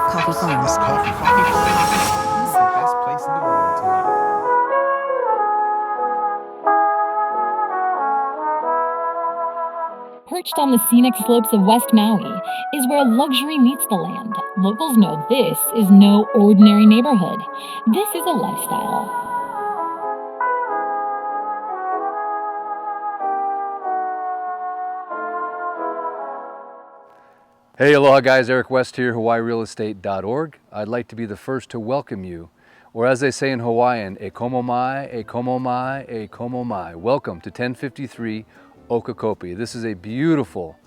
Coffee Farms. Coffee Farms is the best place in the world to live. Perched on the scenic slopes of West Maui is where luxury meets the land. Locals know this is no ordinary neighborhood. This is a lifestyle. Hey, aloha guys, Eric West here, hawaiirealestate.org. I'd like to be the first to welcome you, or as they say in Hawaiian, e komo mai, e komo mai, e komo mai. Welcome to 1053 Okakopi. This is a beautiful,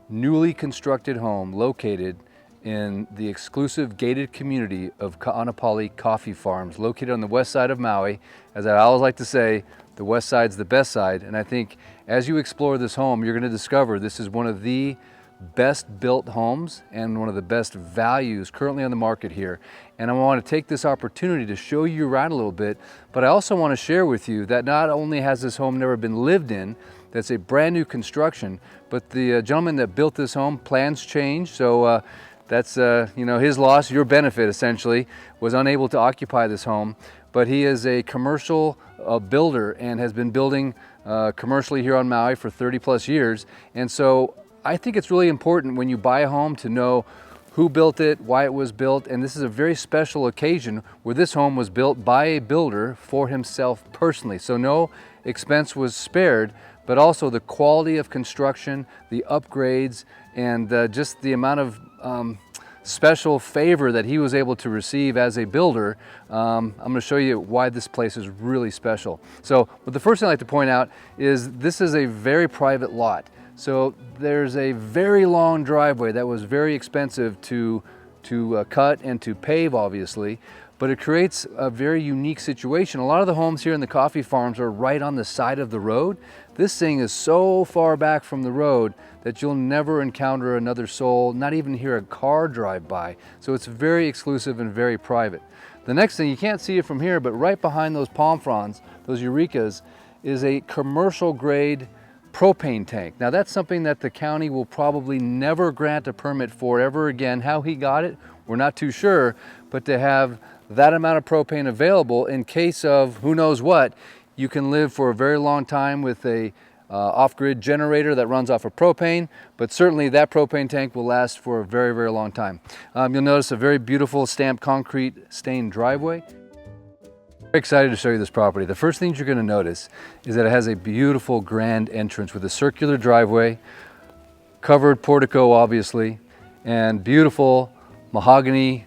newly constructed home located in the exclusive gated community of Ka'anapali Coffee Farms, located on the west side of Maui. As I always like to say, the west side's the best side, and I think as you explore this home, you're going to discover this is one of the best built homes and one of the best values currently on the market here. And I want to take this opportunity to show you around a little bit, but I also want to share with you that not only has this home never been lived in, that's a brand new construction, but the gentleman that built this home, plans change, so that's his loss, your benefit essentially, was unable to occupy this home. But he is a commercial builder and has been building commercially here on Maui for 30 plus years. And so I think it's really important when you buy a home to know who built it, why it was built, and this is a very special occasion where this home was built by a builder for himself personally. So no expense was spared, but also the quality of construction, the upgrades, and just the amount of special favor that he was able to receive as a builder. I'm going to show you why this place is really special. So, but the first thing I'd like to point out is this is a very private lot. So there's a very long driveway that was very expensive to cut and to pave, obviously, but it creates a very unique situation. A lot of the homes here in the coffee farms are right on the side of the road. This thing is so far back from the road that you'll never encounter another soul, not even hear a car drive by. So it's very exclusive and very private. The next thing, you can't see it from here, but right behind those palm fronds, those eurekas, is a commercial grade propane tank. Now that's something that the county will probably never grant a permit for ever again. How he got it, we're not too sure, but to have that amount of propane available in case of who knows what, you can live for a very long time with a off-grid generator that runs off of propane, but certainly that propane tank will last for a very, very long time. You'll notice a very beautiful stamped concrete stained driveway. Very excited to show you this property. The first thing you're going to notice is that it has a beautiful grand entrance with a circular driveway, covered portico obviously, and beautiful mahogany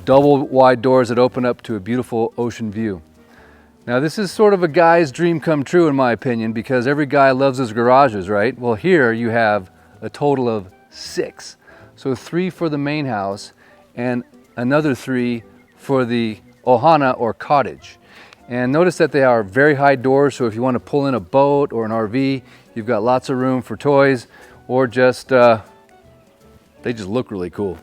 double wide doors that open up to a beautiful ocean view. Now this is sort of a guy's dream come true in my opinion, because every guy loves his garages, right? Well, here you have a total of 6. So 3 for the main house and another 3 for the ohana or cottage. And notice that they are very high doors, so if you want to pull in a boat or an RV, you've got lots of room for toys, or just they just look really cool.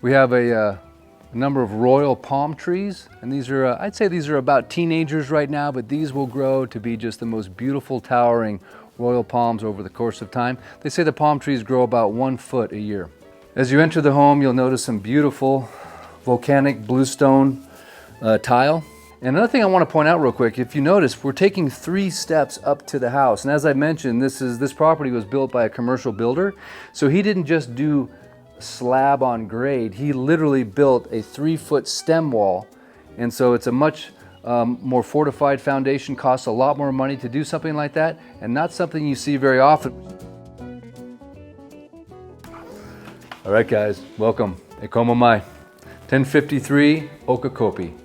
We have a number of royal palm trees, and these are I'd say these are about teenagers right now, but these will grow to be just the most beautiful towering royal palms over the course of time. They say the palm trees grow about 1 foot a year. As you enter the home, you'll notice some beautiful volcanic bluestone tile. And another thing I want to point out real quick, if you notice, we're taking 3 steps up to the house. And as I mentioned, this property was built by a commercial builder. So he didn't just do slab on grade, he literally built a 3-foot stem wall. And so it's a much more fortified foundation, costs a lot more money to do something like that, and not something you see very often. All right guys, welcome. E komo mai. 1053 Okakopi.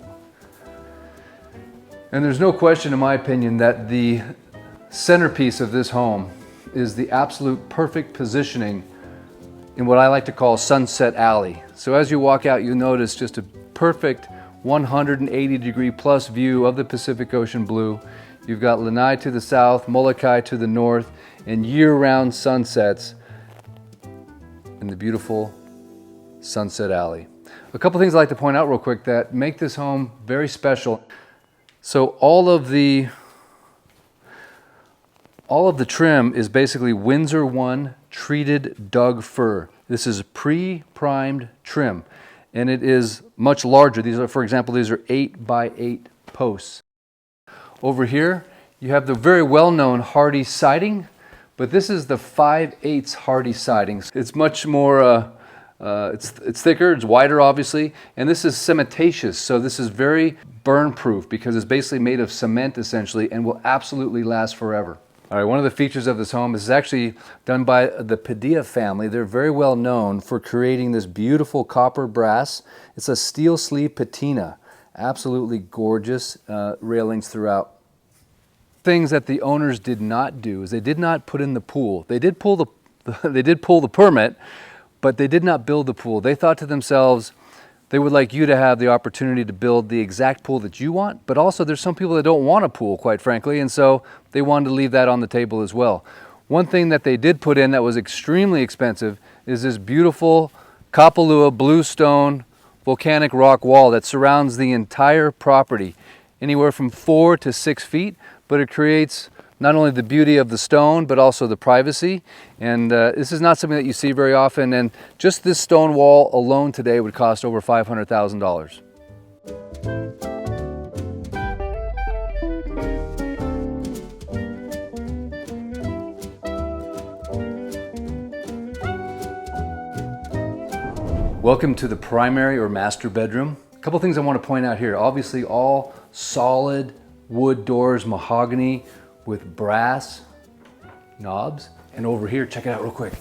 And there's no question in my opinion that the centerpiece of this home is the absolute perfect positioning in what I like to call Sunset Alley. So as you walk out, you notice just a perfect 180 degree plus view of the Pacific Ocean blue. You've got Lanai to the south, Molokai to the north, and year-round sunsets in the beautiful Sunset Alley. A couple things I'd like to point out real quick that make this home very special. So all of the trim is basically Windsor 1 treated Doug fir. This is pre-primed trim, and it is much larger. These are, for example, these are 8x8 posts. Over here, you have the very well-known Hardy siding, but this is the 5/8 Hardy siding. It's much more, it's thicker, it's wider obviously, and this is cementatious, so this is very burn-proof because it's basically made of cement essentially and will absolutely last forever. All right, one of the features of this home is actually done by the Padilla family. They're very well known for creating this beautiful copper brass. It's a steel sleeve patina. Absolutely gorgeous railings throughout. Things that the owners did not do is they did not put in the pool. They did pull the permit, but they did not build the pool. They thought to themselves, they would like you to have the opportunity to build the exact pool that you want, but also there's some people that don't want a pool, quite frankly, and so they wanted to leave that on the table as well. One thing that they did put in that was extremely expensive is this beautiful Kapalua bluestone volcanic rock wall that surrounds the entire property, anywhere from 4 to 6 feet, but it creates not only the beauty of the stone, but also the privacy. And this is not something that you see very often. And just this stone wall alone today would cost over $500,000. Welcome to the primary or master bedroom. A couple things I want to point out here. Obviously all solid wood doors, mahogany, with brass knobs. And over here, check it out real quick.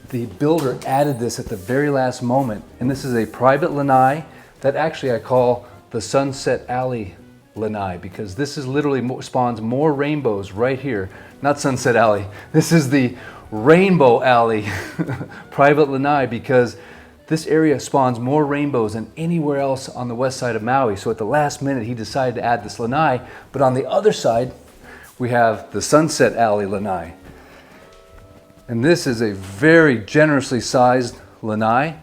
The builder added this at the very last moment, and this is a private lanai that actually I call the Sunset Alley lanai, because this is literally spawns more rainbows right here. Not Sunset Alley, this is the Rainbow Alley private lanai, because this area spawns more rainbows than anywhere else on the west side of Maui. So at the last minute, he decided to add this lanai, but on the other side, we have the Sunset Alley lanai. And this is a very generously sized lanai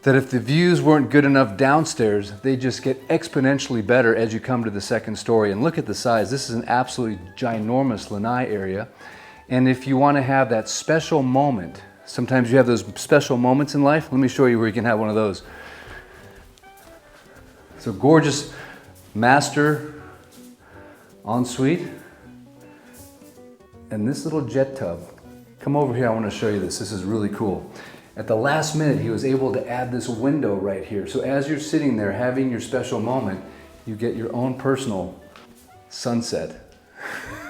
that if the views weren't good enough downstairs, they just get exponentially better as you come to the second story. And look at the size. This is an absolutely ginormous lanai area. And if you want to have that special moment, sometimes you have those special moments in life. Let me show you where you can have one of those. So gorgeous master ensuite. And this little jet tub, come over here, I want to show you this. This is really cool. At the last minute, he was able to add this window right here. So as you're sitting there having your special moment, you get your own personal sunset.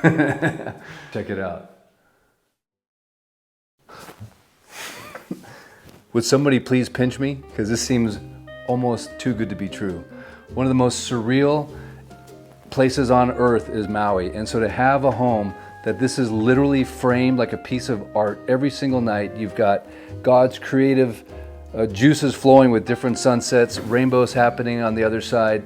Check it out. Would somebody please pinch me? Because this seems almost too good to be true. One of the most surreal places on earth is Maui. And so to have a home that this is literally framed like a piece of art every single night. You've got God's creative juices flowing with different sunsets, rainbows happening on the other side.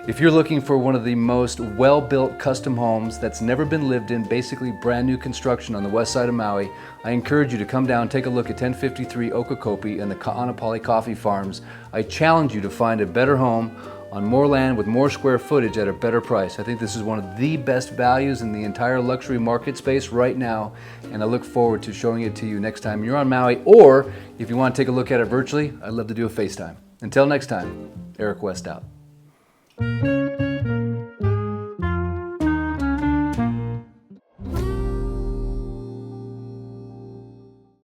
If you're looking for one of the most well-built custom homes that's never been lived in, basically brand new construction on the west side of Maui, I encourage you to come down, take a look at 1053 Okakopi and the Ka'anapali Coffee Farms. I challenge you to find a better home on more land with more square footage at a better price. I think this is one of the best values in the entire luxury market space right now, and I look forward to showing it to you next time you're on Maui, or if you want to take a look at it virtually, I'd love to do a FaceTime. Until next time, Eric West out.